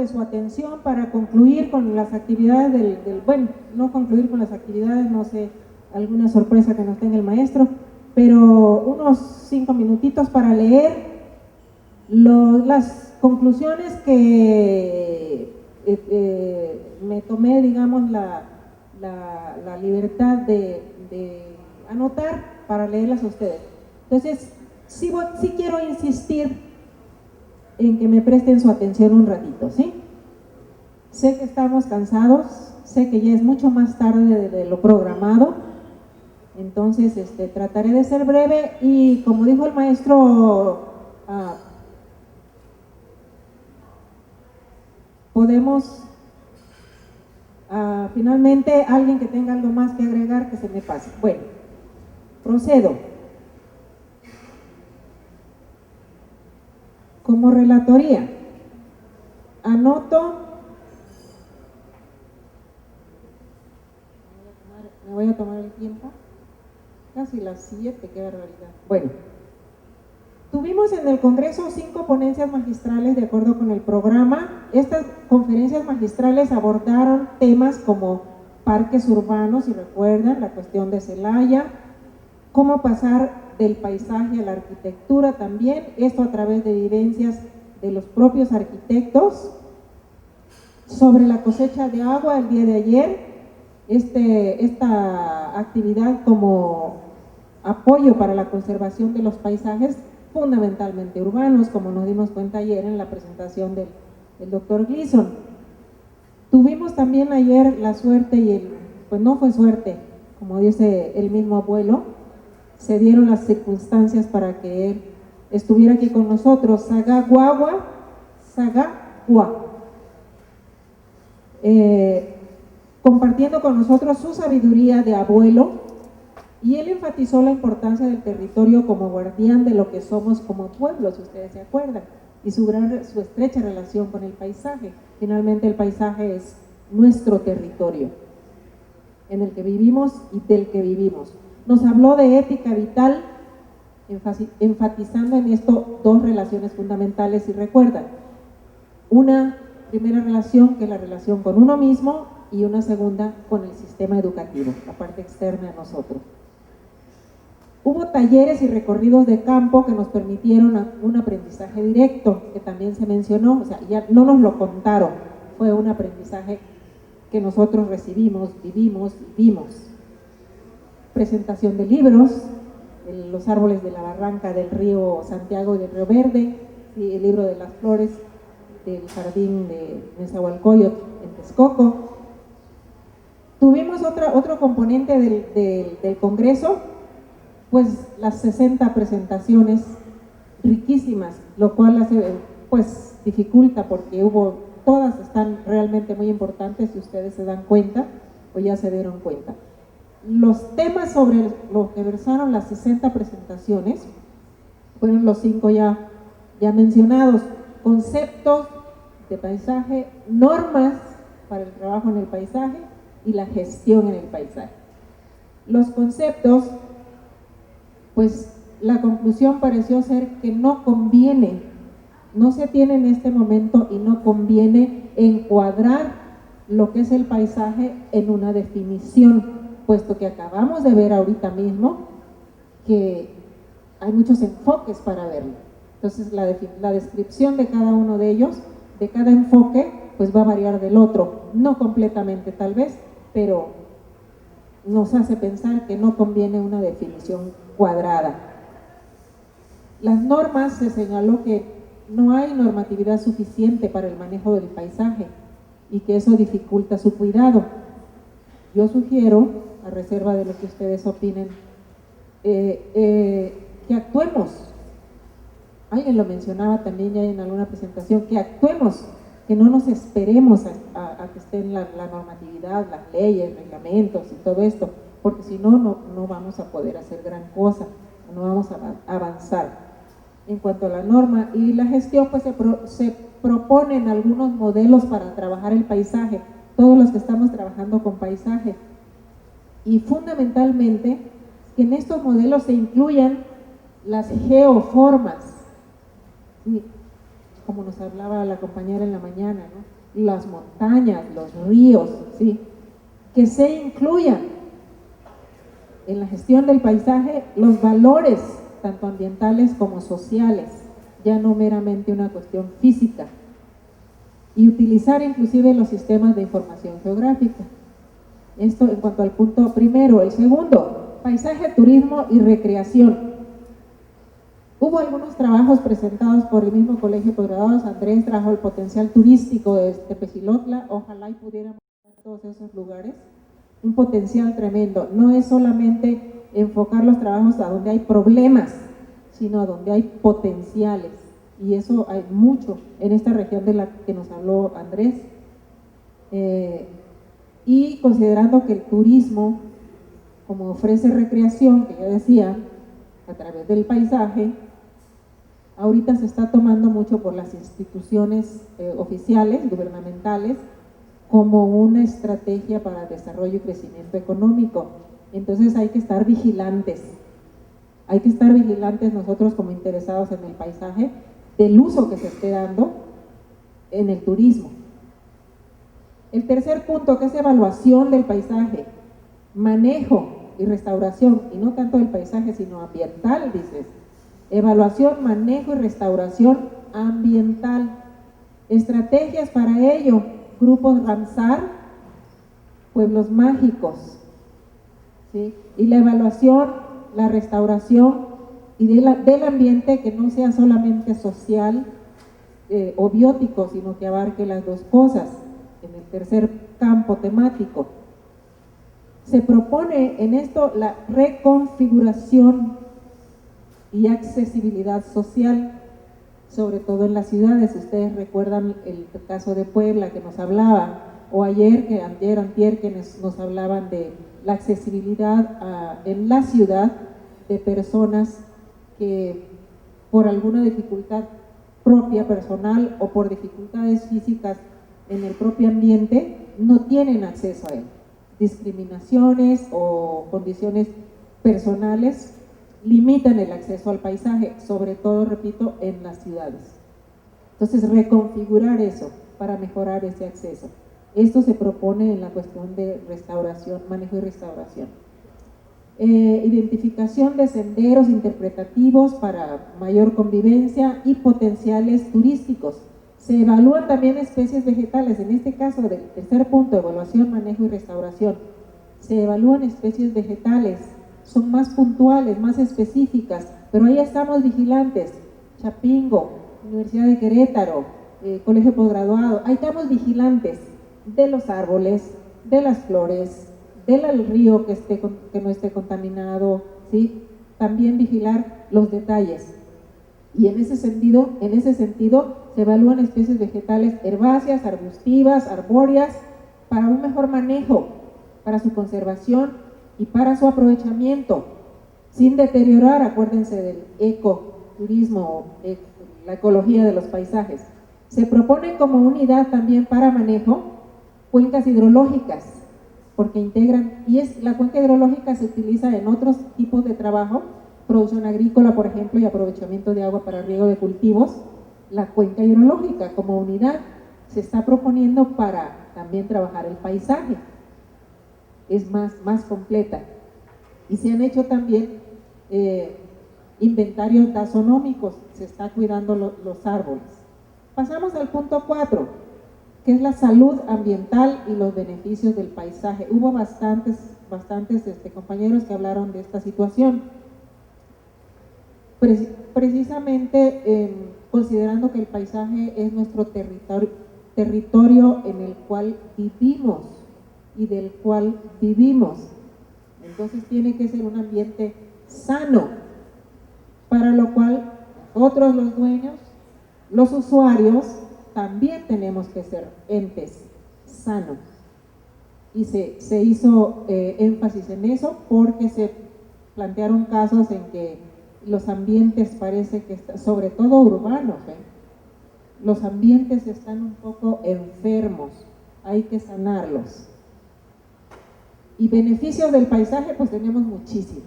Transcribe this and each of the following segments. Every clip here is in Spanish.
de su atención para concluir con las actividades bueno, no concluir con las actividades, no sé, alguna sorpresa que nos tenga el maestro, pero unos 5 minutitos para leer las conclusiones que me tomé, digamos, la libertad de anotar para leerlas a ustedes. Entonces, sí quiero insistir en que me presten su atención un ratito, ¿sí? Sé que estamos cansados, sé que ya es mucho más tarde de lo programado, entonces trataré de ser breve y, como dijo el maestro, podemos, finalmente, alguien que tenga algo más que agregar, que se me pase. Bueno, procedo. Como relatoría, anoto, me voy a tomar el tiempo, casi las 7, qué barbaridad. Bueno, tuvimos en el Congreso 5 ponencias magistrales de acuerdo con el programa. Estas conferencias magistrales abordaron temas como parques urbanos, si recuerdan, la cuestión de Celaya, cómo pasar del paisaje a la arquitectura también, esto a través de vivencias de los propios arquitectos, sobre la cosecha de agua el día de ayer, esta actividad como apoyo para la conservación de los paisajes fundamentalmente urbanos, como nos dimos cuenta ayer en la presentación del doctor Gleason. Tuvimos también ayer la suerte, pues no fue suerte, como dice el mismo abuelo, se dieron las circunstancias para que él estuviera aquí con nosotros, Sagagua, compartiendo con nosotros su sabiduría de abuelo, y él enfatizó la importancia del territorio como guardián de lo que somos como pueblo, si ustedes se acuerdan, y su estrecha relación con el paisaje. Finalmente el paisaje es nuestro territorio, en el que vivimos y del que vivimos. Nos habló de ética vital, enfatizando en esto 2 relaciones fundamentales, si recuerdan. Una primera relación, que es la relación con uno mismo, y una segunda con el sistema educativo, la parte externa a nosotros. Hubo talleres y recorridos de campo que nos permitieron un aprendizaje directo, que también se mencionó, o sea, ya no nos lo contaron, fue un aprendizaje que nosotros recibimos, vivimos y vimos. Presentación de libros, Los árboles de la barranca del río Santiago y del río Verde, y el libro de las flores del jardín de Nezahualcóyotl en Texcoco. Tuvimos otro componente del Congreso, pues las 60 presentaciones riquísimas, lo cual pues dificulta, porque todas están realmente muy importantes, si ustedes se dan cuenta o ya se dieron cuenta. Los temas sobre los que versaron las 60 presentaciones fueron los 5 ya mencionados: conceptos de paisaje, normas para el trabajo en el paisaje y la gestión en el paisaje. Los conceptos, pues la conclusión pareció ser que no se tiene en este momento y no conviene encuadrar lo que es el paisaje en una definición, puesto que acabamos de ver ahorita mismo que hay muchos enfoques para verlo. Entonces la descripción de cada uno de ellos, de cada enfoque, pues va a variar del otro, no completamente tal vez, pero nos hace pensar que no conviene una definición cuadrada. Las normas, se señaló que no hay normatividad suficiente para el manejo del paisaje y que eso dificulta su cuidado. Yo sugiero, a reserva de lo que ustedes opinen, que actuemos. Alguien lo mencionaba también ya en alguna presentación, que actuemos, que no nos esperemos a que estén la normatividad, las leyes, reglamentos y todo esto, porque si no, no vamos a poder hacer gran cosa, no vamos a avanzar. En cuanto a la norma y la gestión, pues se proponen algunos modelos para trabajar el paisaje, todos los que estamos trabajando con paisaje, y fundamentalmente que en estos modelos se incluyan las geoformas, como nos hablaba la compañera en la mañana, ¿no? Las montañas, los ríos, ¿sí? Que se incluyan en la gestión del paisaje los valores, tanto ambientales como sociales, ya no meramente una cuestión física, y utilizar inclusive los sistemas de información geográfica. Esto en cuanto al punto primero. El segundo, paisaje, turismo y recreación. Hubo algunos trabajos presentados por el mismo Colegio de Posgraduados. Andrés trajo el potencial turístico de Tepezilotla, ojalá y pudiéramos ver todos esos lugares, un potencial tremendo. No es solamente enfocar los trabajos a donde hay problemas, sino a donde hay potenciales, y eso hay mucho en esta región de la que nos habló Andrés. Y considerando que el turismo, como ofrece recreación, que ya decía, a través del paisaje, ahorita se está tomando mucho por las instituciones oficiales, gubernamentales, como una estrategia para desarrollo y crecimiento económico. Entonces hay que estar vigilantes. Hay que estar vigilantes nosotros como interesados en el paisaje, del uso que se esté dando en el turismo. El tercer punto, que es evaluación del paisaje, manejo y restauración, y no tanto del paisaje, sino ambiental, dices. Evaluación, manejo y restauración ambiental. Estrategias para ello, grupos Ramsar, pueblos mágicos, ¿sí? Y la evaluación, la restauración y del ambiente, que no sea solamente social o biótico, sino que abarque las dos cosas. En el tercer campo temático, se propone en esto la reconfiguración y accesibilidad social, sobre todo en las ciudades. Ustedes recuerdan el caso de Puebla que nos hablaba, o antier, que nos hablaban de la accesibilidad en la ciudad de personas que por alguna dificultad propia, personal, o por dificultades físicas en el propio ambiente, no tienen acceso a él. Discriminaciones o condiciones personales limitan el acceso al paisaje, sobre todo, repito, en las ciudades. Entonces, reconfigurar eso para mejorar ese acceso. Esto se propone en la cuestión de restauración, manejo y restauración. Identificación de senderos interpretativos para mayor convivencia y potenciales turísticos. Se evalúan también especies vegetales, en este caso del tercer punto, evaluación, manejo y restauración. Se evalúan especies vegetales, son más puntuales, más específicas, pero ahí estamos vigilantes. Chapingo, Universidad de Querétaro, Colegio Posgraduado, ahí estamos vigilantes de los árboles, de las flores, del río que no esté contaminado, ¿sí? También vigilar los detalles. Y en ese sentido se evalúan especies vegetales herbáceas, arbustivas, arbóreas, para un mejor manejo, para su conservación y para su aprovechamiento, sin deteriorar, acuérdense del ecoturismo, la ecología de los paisajes. Se propone como unidad también para manejo cuencas hidrológicas, porque integran, y la cuenca hidrológica se utiliza en otros tipos de trabajo, producción agrícola, por ejemplo, y aprovechamiento de agua para riego de cultivos. La cuenca hidrológica como unidad se está proponiendo para también trabajar el paisaje, es más completa. Y se han hecho también inventarios taxonómicos, se está cuidando los árboles. Pasamos al punto 4, que es la salud ambiental y los beneficios del paisaje. Hubo bastantes compañeros que hablaron de esta situación. Precisamente considerando que el paisaje es nuestro territorio en el cual vivimos y del cual vivimos. Entonces tiene que ser un ambiente sano, para lo cual nosotros, los dueños, los usuarios, también tenemos que ser entes sanos. Y se hizo énfasis en eso porque se plantearon casos en que los ambientes parece que sobre todo urbanos, los ambientes están un poco enfermos, hay que sanarlos. Y beneficios del paisaje, pues tenemos muchísimos.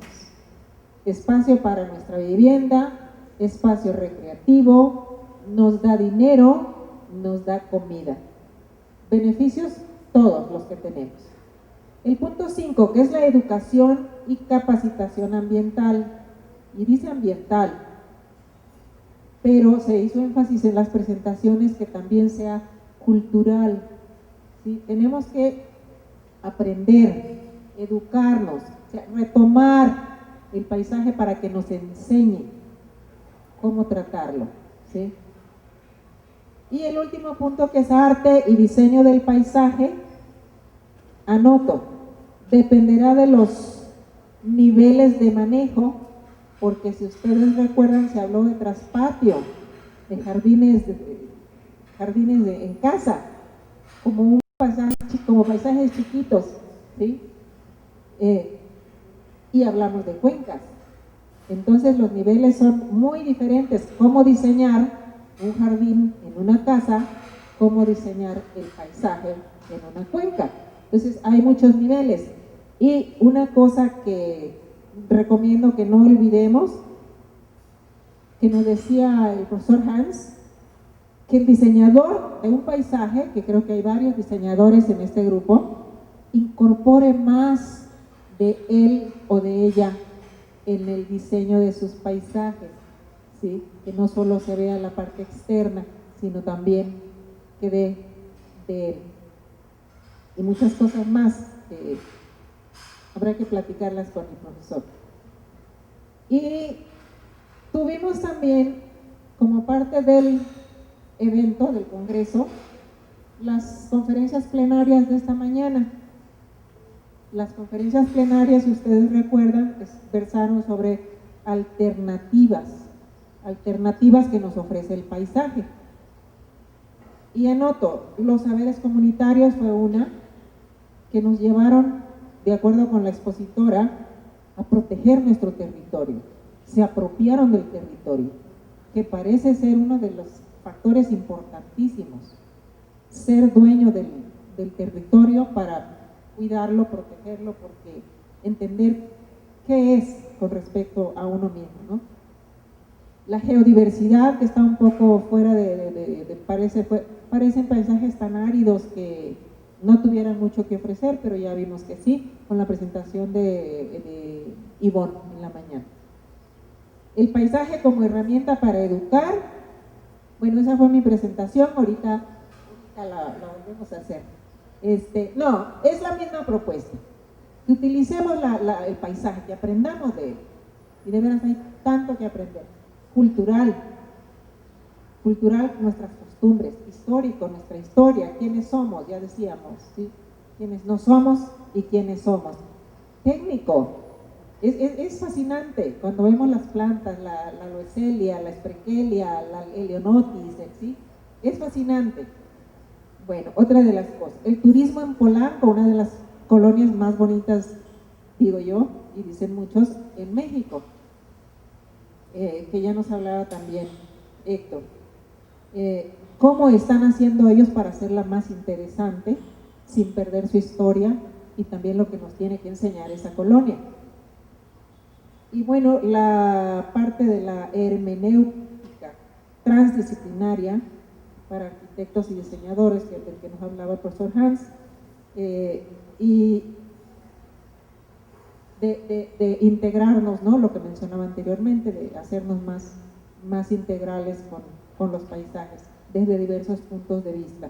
Espacio para nuestra vivienda, espacio recreativo, nos da dinero, nos da comida. Beneficios todos los que tenemos. El punto 5, que es la educación y capacitación ambiental. Y dice ambiental, pero se hizo énfasis en las presentaciones que también sea cultural. ¿Sí? Tenemos que aprender, educarnos, o sea, retomar el paisaje para que nos enseñe cómo tratarlo. ¿Sí? Y el último punto, que es arte y diseño del paisaje, anoto, dependerá de los niveles de manejo, porque si ustedes recuerdan, se habló de traspatio, de jardines en casa, como paisajes chiquitos, ¿sí? Y hablamos de cuencas. Entonces los niveles son muy diferentes. Cómo diseñar un jardín en una casa, cómo diseñar el paisaje en una cuenca. Entonces hay muchos niveles. Y una cosa que recomiendo que no olvidemos, que nos decía el profesor Hans, que el diseñador de un paisaje, que creo que hay varios diseñadores en este grupo, incorpore más de él o de ella en el diseño de sus paisajes, ¿sí? Que no solo se vea la parte externa, sino también que de él. Y muchas cosas más que habrá que platicarlas con el profesor. Y tuvimos también, como parte del evento, del congreso, las conferencias plenarias de esta mañana. Las conferencias plenarias, si ustedes recuerdan, versaron sobre alternativas que nos ofrece el paisaje. Y anoto, los saberes comunitarios fue una que nos llevaron, de acuerdo con la expositora, a proteger nuestro territorio. Se apropiaron del territorio, que parece ser uno de los factores importantísimos. Ser dueño del territorio para cuidarlo, protegerlo, porque entender qué es con respecto a uno mismo, ¿no? La geodiversidad, que está un poco fuera parecen paisajes tan áridos que no tuvieran mucho que ofrecer, pero ya vimos que sí, con la presentación de Ivonne en la mañana. El paisaje como herramienta para educar, bueno, esa fue mi presentación, ahorita la volvemos a hacer. No, es la misma propuesta, que utilicemos el paisaje, que aprendamos de él, y de veras hay tanto que aprender. Cultural, nuestras costumbres, histórico, nuestra historia, quiénes somos, ya decíamos, ¿sí? Quiénes no somos y quiénes somos. Técnico, es fascinante cuando vemos las plantas, la loeselia, la sprechelia, la eleonotis, ¿sí? Es fascinante. Bueno, otra de las cosas, el turismo en Polanco, una de las colonias más bonitas, digo yo, y dicen muchos, en México, que ya nos hablaba también Héctor. Cómo están haciendo ellos para hacerla más interesante, sin perder su historia, y también lo que nos tiene que enseñar esa colonia. Y bueno, la parte de la hermenéutica transdisciplinaria para arquitectos y diseñadores, del que nos hablaba el profesor Hans, y de integrarnos, ¿no? Lo que mencionaba anteriormente, de hacernos más integrales con los paisajes, desde diversos puntos de vista.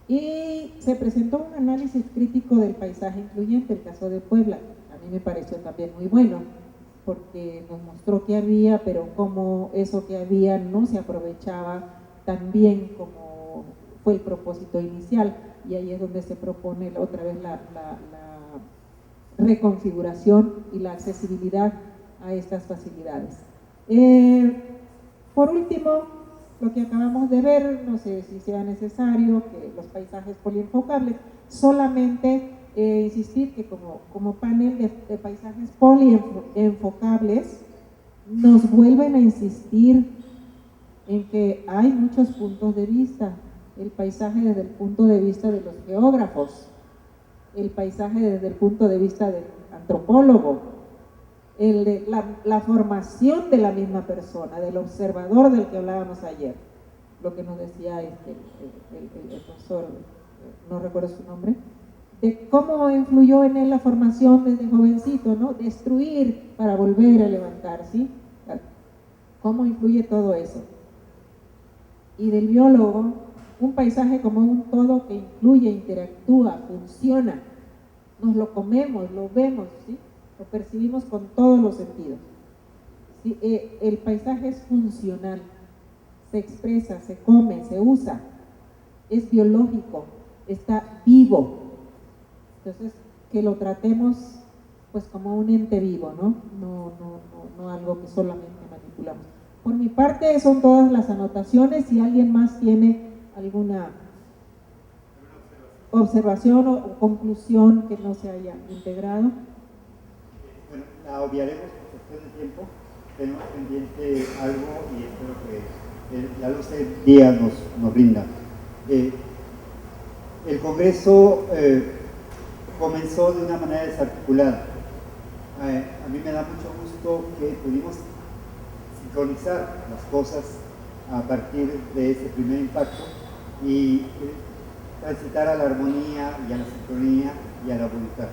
Y se presentó un análisis crítico del paisaje incluyente, el caso de Puebla. A mí me pareció también muy bueno, porque nos mostró que había, pero cómo eso que había no se aprovechaba tan bien como fue el propósito inicial, y ahí es donde se propone otra vez la reconfiguración y la accesibilidad a estas facilidades. Por último, lo que acabamos de ver, no sé si sea necesario que los paisajes polienfocables, solamente insistir que como panel de paisajes polienfocables nos vuelven a insistir en que hay muchos puntos de vista. El paisaje desde el punto de vista de los geógrafos, el paisaje desde el punto de vista del antropólogo, la formación de la misma persona, del observador del que hablábamos ayer. lo que nos decía el profesor, no recuerdo su nombre, de cómo influyó en él la formación desde jovencito, ¿no? Destruir para volver a levantar, ¿sí? ¿Cómo influye todo eso? Y del biólogo, un paisaje como un todo que incluye, interactúa, funciona. Nos lo comemos, lo vemos, ¿sí? Lo percibimos con todos los sentidos. ¿Sí? El paisaje es funcional, se expresa, se come, se usa, es biológico, está vivo. Entonces, que lo tratemos pues como un ente vivo, ¿no? No algo que solamente manipulamos. Por mi parte, son todas las anotaciones. Si alguien más tiene alguna observación o conclusión que no se haya integrado. Bueno, la obviaremos por cuestión de tiempo. Tenemos pendiente algo y espero que la luz del día nos brinda. El Congreso comenzó de una manera desarticulada. A mí me da mucho gusto que pudimos sincronizar las cosas a partir de ese primer impacto y transitar a la armonía y a la sincronía y a la voluntad.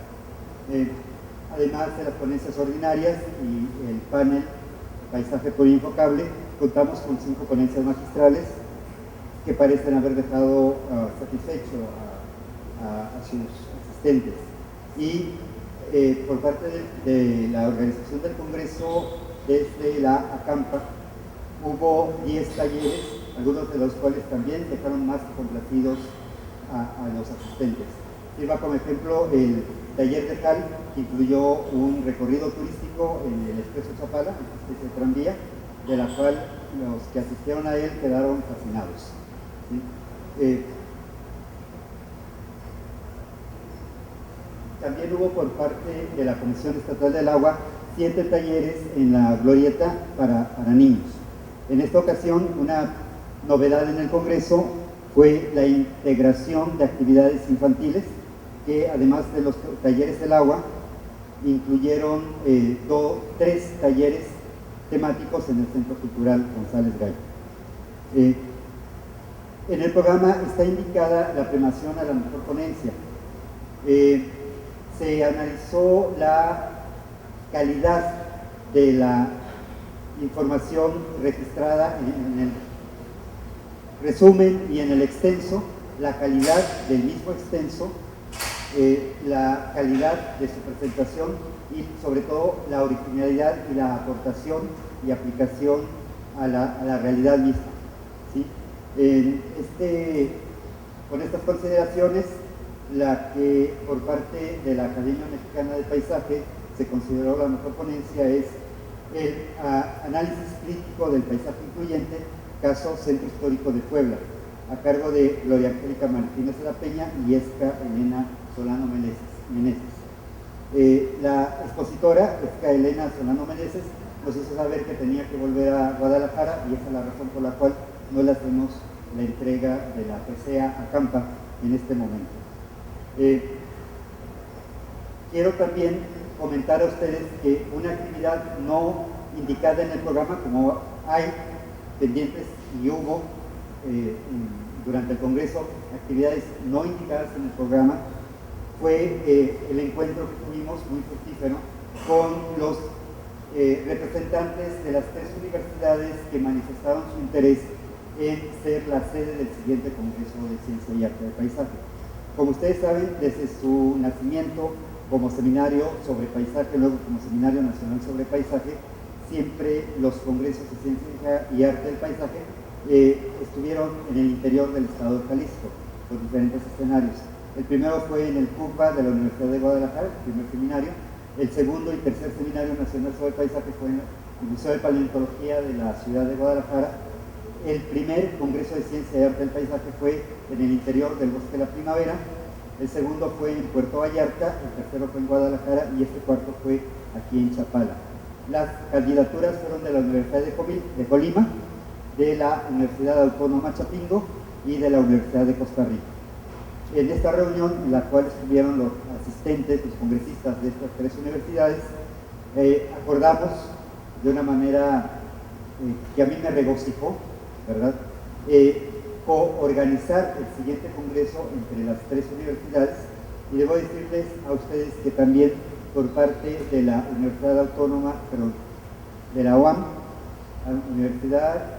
Además de las ponencias ordinarias y el panel Paisaje Pluriinfocable, contamos con 5 ponencias magistrales que parecen haber dejado satisfecho a sus asistentes. Y por parte de la organización del Congreso, desde la ACAMPA, hubo 10 talleres, algunos de los cuales también dejaron más que complacidos a los asistentes. Sirva como ejemplo el taller de Cal, que incluyó un recorrido turístico en el Expreso Chapala, una especie de tranvía, de la cual los que asistieron a él quedaron fascinados. ¿Sí? También hubo por parte de la Comisión Estatal del Agua 7 talleres en la glorieta para niños. En esta ocasión, una novedad en el Congreso fue la integración de actividades infantiles, que además de los talleres del agua, incluyeron 3 talleres temáticos en el Centro Cultural González Gallo. En el programa está indicada la premiación a la mejor ponencia. Se analizó la calidad de la información registrada en el resumen y en el extenso, la calidad del mismo extenso, la calidad de su presentación y sobre todo la originalidad y la aportación y aplicación a la realidad misma. ¿Sí? Con estas consideraciones, la que por parte de la Academia Mexicana de Paisaje se consideró la mejor ponencia es el análisis crítico del paisaje incluyente, caso Centro Histórico de Puebla, a cargo de Gloria Angélica Martínez de la Peña y Esca Elena Solano Meneses. La expositora, Esca Elena Solano Meneses, nos hizo saber que tenía que volver a Guadalajara y esa es la razón por la cual no le hacemos la entrega de la PCA a Campa en este momento. Quiero también comentar a ustedes que una actividad no indicada en el programa, como hay pendientes y hubo durante el Congreso actividades no indicadas en el programa, fue el encuentro que tuvimos muy fructífero con los representantes de las 3 universidades que manifestaron su interés en ser la sede del siguiente Congreso de Ciencia y Arte del Paisaje. Como ustedes saben, desde su nacimiento como seminario sobre paisaje, luego como Seminario Nacional sobre Paisaje, siempre los congresos de Ciencia y Arte del Paisaje estuvieron en el interior del estado de Jalisco, por diferentes escenarios. El primero fue en el CUPA de la Universidad de Guadalajara, el primer seminario. El segundo y tercer Seminario Nacional sobre Paisaje fue en el Museo de Paleontología de la ciudad de Guadalajara. El primer Congreso de Ciencia y Arte del Paisaje fue en el interior del Bosque de la Primavera. El segundo fue en Puerto Vallarta, el tercero fue en Guadalajara y este cuarto fue aquí en Chapala. Las candidaturas fueron de la Universidad de Colima, de la Universidad Autónoma Chapingo y de la Universidad de Costa Rica. En esta reunión, en la cual estuvieron los asistentes, los congresistas de estas 3 universidades, acordamos de una manera que a mí me regocijó, ¿verdad? coorganizar el siguiente congreso entre las tres universidades, y debo decirles a ustedes que también por parte de la Universidad Autónoma, perdón, de la UAM, Universidad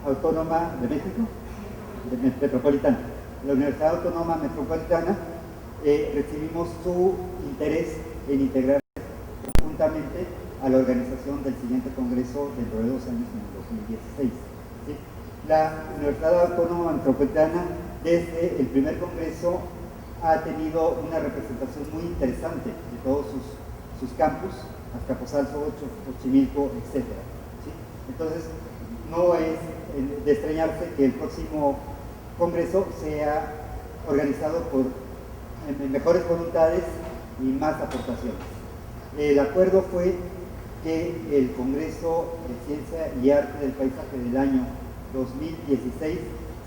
Autónoma de México, Metropolitana, la Universidad Autónoma Metropolitana, recibimos su interés en integrarse conjuntamente a la organización del siguiente congreso dentro de 2 años, en el 2016. ¿Sí? La Universidad Autónoma Metropolitana, desde el primer congreso, ha tenido una representación muy interesante de todos sus campus, Azcapotzalco, Xochimilco, etc. ¿Sí? Entonces, no es de extrañarse que el próximo congreso sea organizado por mejores voluntades y más aportaciones. El acuerdo fue que el Congreso de Ciencia y Arte del Paisaje del año 2016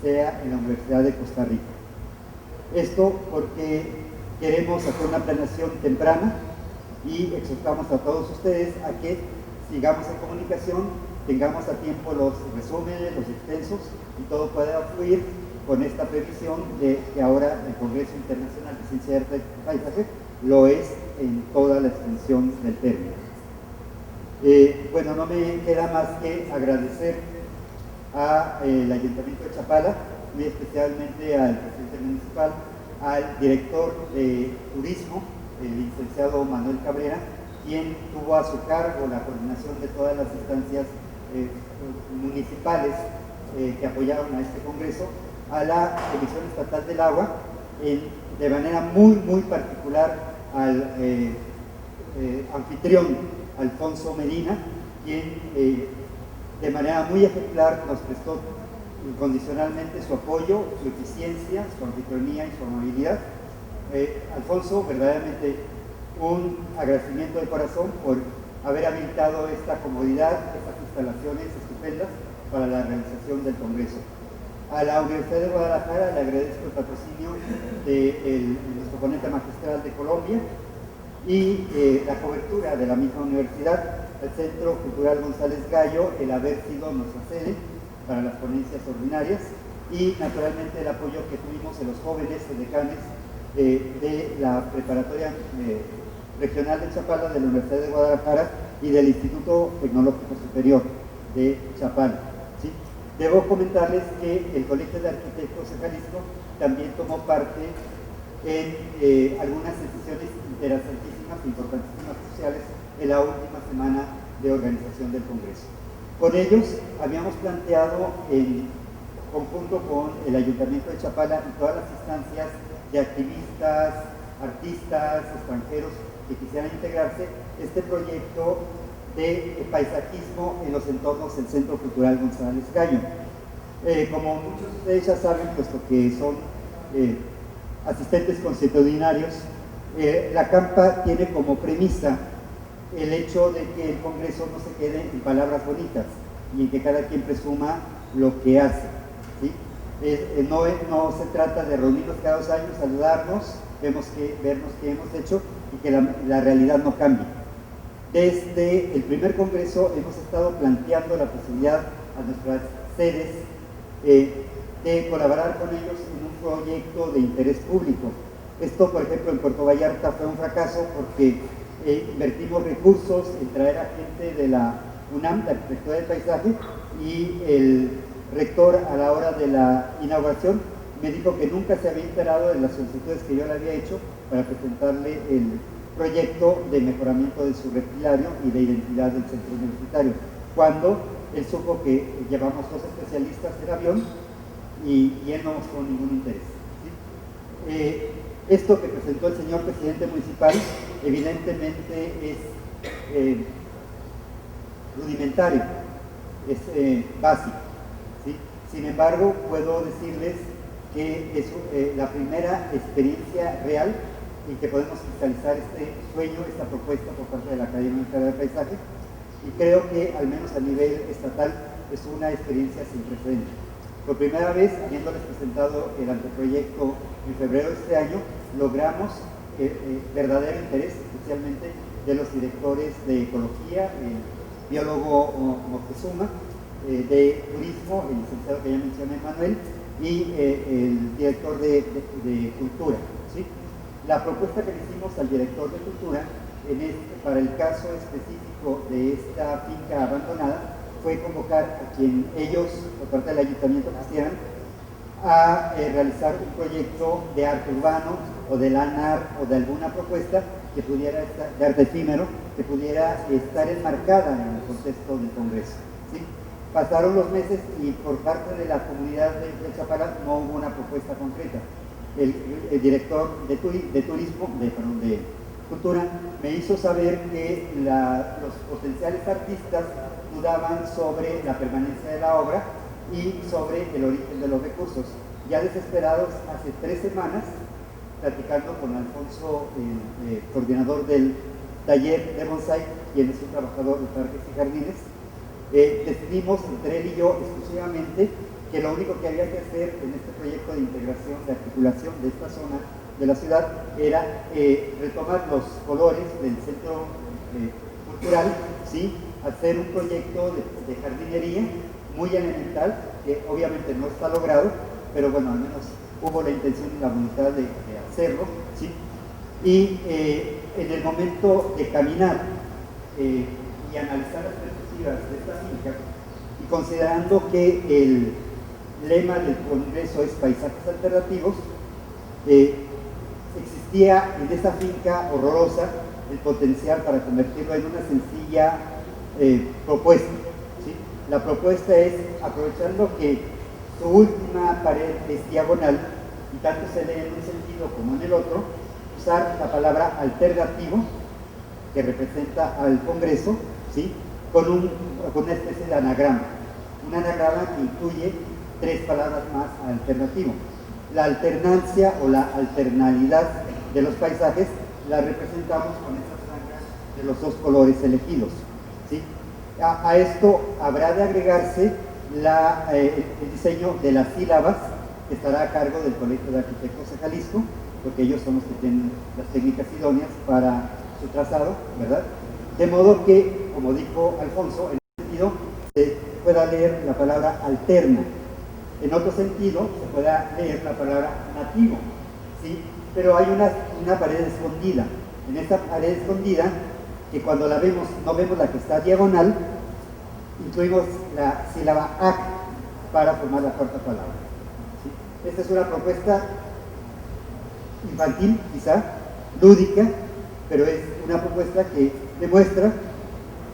sea en la Universidad de Costa Rica. Esto porque queremos hacer una planeación temprana y exhortamos a todos ustedes a que sigamos en comunicación, tengamos a tiempo los resúmenes, los extensos, y todo pueda fluir con esta previsión de que ahora el Congreso Internacional de Ciencia y Arte del Paisaje lo es en toda la extensión del término. Bueno, no me queda más que agradecer al Ayuntamiento de Chapala, muy especialmente al presidente municipal, al director de turismo, el licenciado Manuel Cabrera, quien tuvo a su cargo la coordinación de todas las instancias municipales que apoyaron a este congreso, a la Comisión Estatal del Agua, de manera muy particular al anfitrión Alfonso Medina, quien de manera muy ejemplar nos prestó incondicionalmente su apoyo, su eficiencia, su anfitrionía y su amabilidad. Alfonso, verdaderamente un agradecimiento de corazón por haber habilitado esta comodidad, estas instalaciones estupendas para la realización del Congreso. A la Universidad de Guadalajara le agradezco el patrocinio de nuestro ponente magistral de Colombia y la cobertura de la misma universidad, el Centro Cultural González Gallo, el haber sido nuestra sede para las ponencias ordinarias, y naturalmente el apoyo que tuvimos en los jóvenes decanes de la Preparatoria Regional de Chapala, de la Universidad de Guadalajara y del Instituto Tecnológico Superior de Chapala. ¿Sí? Debo comentarles que el Colegio de Arquitectos de Jalisco también tomó parte en algunas decisiones interesantísimas, importantísimas sociales en la última semana de organización del Congreso. Con ellos habíamos planteado, en conjunto con el Ayuntamiento de Chapala y todas las instancias de activistas, artistas, extranjeros que quisieran integrarse, este proyecto de paisajismo en los entornos del Centro Cultural González Gallo. Como muchos de ustedes ya saben, puesto que son asistentes consuetudinarios, la CAMPA tiene como premisa el hecho de que el Congreso no se quede en palabras bonitas y en que cada quien presuma lo que hace. ¿Sí? No se trata de reunirnos cada 2 años, saludarnos, vernos qué hemos hecho y que la realidad no cambie. Desde el primer Congreso hemos estado planteando la posibilidad a nuestras sedes de colaborar con ellos en un proyecto de interés público. Esto, por ejemplo, en Puerto Vallarta fue un fracaso porque invertimos recursos en traer a gente de la UNAM, la Arquitectura del Paisaje, y el rector, a la hora de la inauguración, me dijo que nunca se había enterado de las solicitudes que yo le había hecho para presentarle el proyecto de mejoramiento de su rectilario y de identidad del centro universitario, cuando él supo que llevamos 2 especialistas en avión y él no mostró ningún interés. ¿Sí? Esto que presentó el señor presidente municipal evidentemente es rudimentario, es básico. ¿Sí? Sin embargo, puedo decirles que es la primera experiencia real en que podemos cristalizar este sueño, esta propuesta por parte de la Academia Mexicana del Paisaje, y creo que al menos a nivel estatal es una experiencia sin precedentes. Por primera vez, habiéndoles presentado el anteproyecto en febrero de este año, logramos verdadero interés, especialmente de los directores de ecología, el biólogo Moctezuma, de turismo, el licenciado que ya mencioné, Manuel, y el director de cultura, ¿sí? La propuesta que le hicimos al director de cultura para el caso específico de esta finca abandonada fue convocar a quien ellos, por parte del ayuntamiento, quisieran a realizar un proyecto de arte urbano o de LANAR o de alguna propuesta que pudiera estar, de arte efímero, que pudiera estar enmarcada en el contexto del Congreso, ¿sí? Pasaron los meses y por parte de la comunidad de Chapala no hubo una propuesta concreta. El director de turismo, de cultura, me hizo saber que los potenciales artistas dudaban sobre la permanencia de la obra y sobre el origen de los recursos. Ya desesperados, hace 3 semanas, platicando con Alfonso, el coordinador del taller de bonsai, quien es un trabajador de parques y jardines, decidimos entre él y yo exclusivamente que lo único que había que hacer en este proyecto de integración, de articulación de esta zona de la ciudad, era retomar los colores del centro cultural, ¿sí? Hacer un proyecto de jardinería muy elemental, que obviamente no está logrado, pero bueno, al menos hubo la intención y la voluntad de hacerlo, ¿sí? Y en el momento de caminar y analizar las perspectivas de esta finca, y considerando que el lema del Congreso es paisajes alternativos, existía en esta finca horrorosa el potencial para convertirlo en una sencilla propuesta, ¿sí? La propuesta es, aprovechando que su última pared es diagonal y tanto se lee en un sentido como en el otro, usar la palabra alternativo, que representa al Congreso, ¿sí? con una especie de anagrama, un anagrama que incluye 3 palabras más a alternativo. La alternancia o la alternalidad de los paisajes la representamos con estas franjas de los 2 colores elegidos, ¿sí? A esto habrá de agregarse el diseño de las sílabas, que estará a cargo del Colegio de Arquitectos de Jalisco, porque ellos son los que tienen las técnicas idóneas para su trazado, ¿verdad? De modo que, como dijo Alfonso, en ese sentido se pueda leer la palabra alterna. En otro sentido, se pueda leer la palabra nativo, ¿sí? Pero hay una pared escondida. En esta pared escondida, que cuando la vemos, no vemos la que está diagonal, incluimos la sílaba ac para formar la 4ª palabra, ¿sí? Esta es una propuesta infantil, quizá, lúdica, pero es una propuesta que demuestra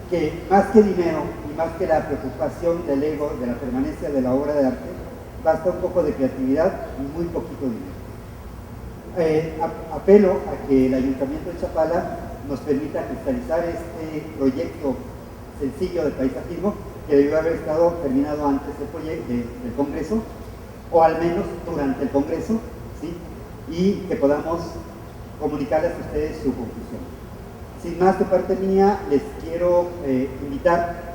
que más que dinero y más que la preocupación del ego, de la permanencia de la obra de arte, basta un poco de creatividad y muy poquito dinero. Apelo a que el Ayuntamiento de Chapala nos permita cristalizar este proyecto sencillo de paisajismo, que debió haber estado terminado antes del Congreso, o al menos durante el Congreso, ¿sí? Y que podamos comunicarles a ustedes su conclusión. Sin más de parte mía, les quiero invitar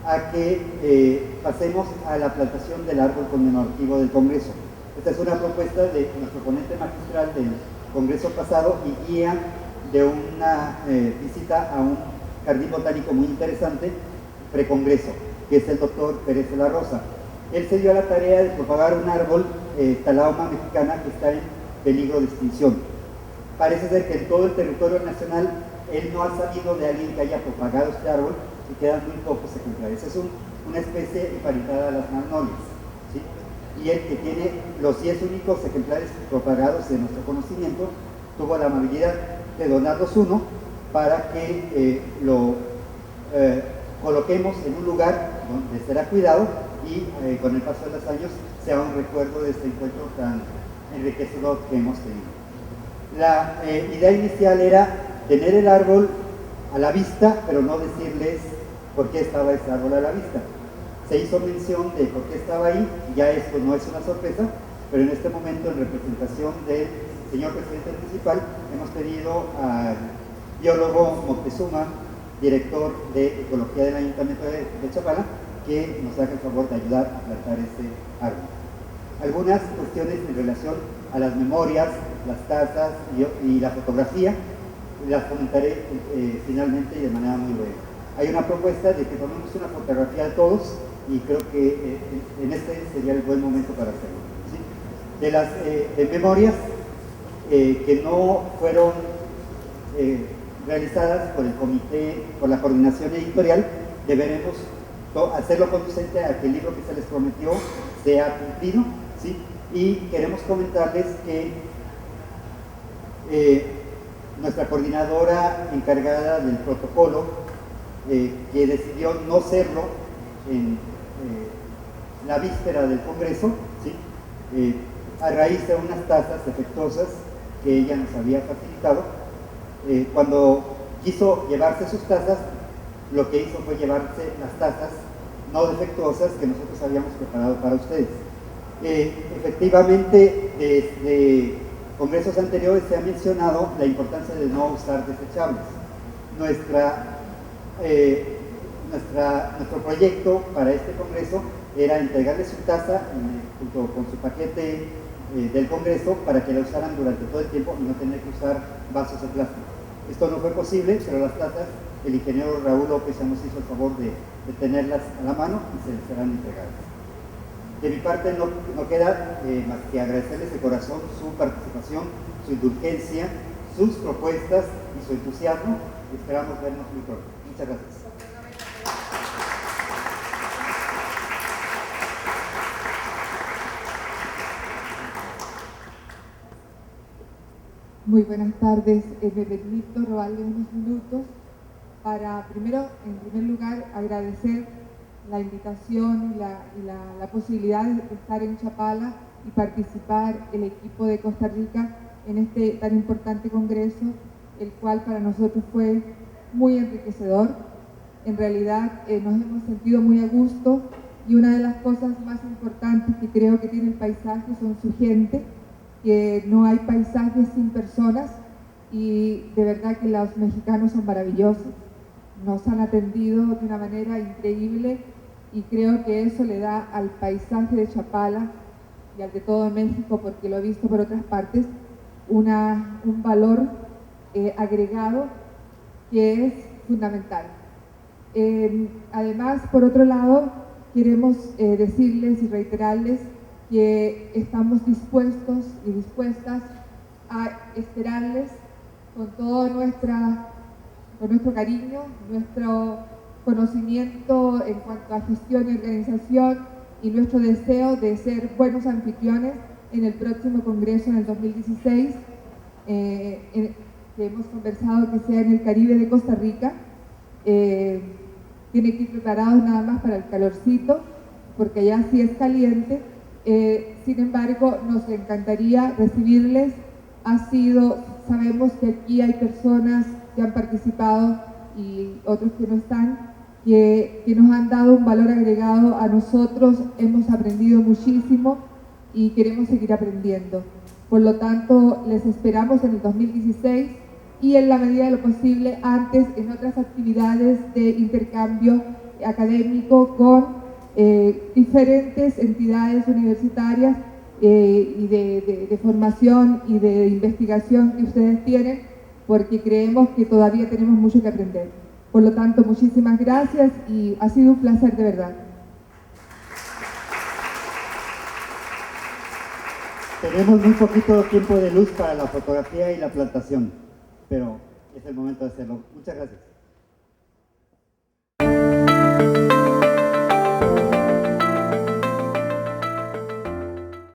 a que pasemos a la plantación del árbol conmemorativo del Congreso. Esta es una propuesta de nuestro ponente magistral del Congreso pasado y guía de una visita a un jardín botánico muy interesante, precongreso, que es el doctor Pérez de la Rosa. Él se dio a la tarea de propagar un árbol, Talaoma mexicana, que está en peligro de extinción. Parece ser que en todo el territorio nacional él no ha sabido de alguien que haya propagado este árbol y quedan muy pocos ejemplares. Es una especie emparentada a las magnolias, ¿sí? Y el que tiene los 10 únicos ejemplares propagados de nuestro conocimiento tuvo la amabilidad de donarlos uno para que lo coloquemos en un lugar donde será cuidado y con el paso de los años sea un recuerdo de este encuentro tan enriquecedor que hemos tenido. La idea inicial era tener el árbol a la vista, pero no decirles por qué estaba ese árbol a la vista. Se hizo mención de por qué estaba ahí, ya esto no es una sorpresa, pero en este momento, en representación del señor presidente municipal, hemos pedido al biólogo Moctezuma, director de Ecología del Ayuntamiento de Chapala, que nos haga el favor de ayudar a plantar este árbol. Algunas cuestiones en relación a las memorias, las tazas y la fotografía, las comentaré finalmente y de manera muy breve. Hay una propuesta de que tomemos una fotografía de todos y creo que en este sería el buen momento para hacerlo, ¿sí? De las memorias que no fueron realizadas por el comité, por la coordinación editorial, deberemos hacerlo conducente a que el libro que se les prometió sea cumplido, ¿sí? Y queremos comentarles que nuestra coordinadora encargada del protocolo, que decidió no serlo en la víspera del Congreso, ¿sí? A raíz de unas tazas defectuosas que ella nos había facilitado, cuando quiso llevarse sus tazas, lo que hizo fue llevarse las tazas no defectuosas que nosotros habíamos preparado para ustedes. Efectivamente, desde congresos anteriores se ha mencionado la importancia de no usar desechables. Nuestro proyecto para este congreso era entregarles su taza junto con su paquete del congreso para que la usaran durante todo el tiempo y no tener que usar vasos de plástico. Esto no fue posible, pero las tazas, el ingeniero Raúl López ya nos hizo el favor de tenerlas a la mano y se les serán entregadas. De mi parte no queda más que agradecerles de corazón su participación, su indulgencia, sus propuestas y su entusiasmo. Esperamos vernos muy pronto. Muchas gracias. Muy buenas tardes. Me permito robarle unos minutos para, primero, en primer lugar, agradecer la invitación y la posibilidad de estar en Chapala y participar el equipo de Costa Rica en este tan importante congreso, el cual para nosotros fue muy enriquecedor. En realidad nos hemos sentido muy a gusto y una de las cosas más importantes que creo que tiene el paisaje son su gente, que no hay paisajes sin personas, y de verdad que los mexicanos son maravillosos. Nos han atendido de una manera increíble y creo que eso le da al paisaje de Chapala y al de todo México, porque lo he visto por otras partes, un valor agregado que es fundamental. Además, por otro lado, queremos decirles y reiterarles que estamos dispuestos y dispuestas a esperarles con todo nuestro cariño, nuestro conocimiento en cuanto a gestión y organización y nuestro deseo de ser buenos anfitriones en el próximo congreso en el 2016, que hemos conversado que sea en el Caribe de Costa Rica. Tienen que ir preparados nada más para el calorcito, porque allá sí es caliente. Sin embargo, nos encantaría recibirles. Sabemos que aquí hay personas que han participado y otros que no están, que nos han dado un valor agregado a nosotros. Hemos aprendido muchísimo y queremos seguir aprendiendo. Por lo tanto, les esperamos en el 2016 y en la medida de lo posible antes en otras actividades de intercambio académico con diferentes entidades universitarias y de formación y de investigación que ustedes tienen, porque creemos que todavía tenemos mucho que aprender. Por lo tanto, muchísimas gracias y ha sido un placer de verdad. Tenemos muy poquito tiempo de luz para la fotografía y la plantación, pero es el momento de hacerlo. Muchas gracias.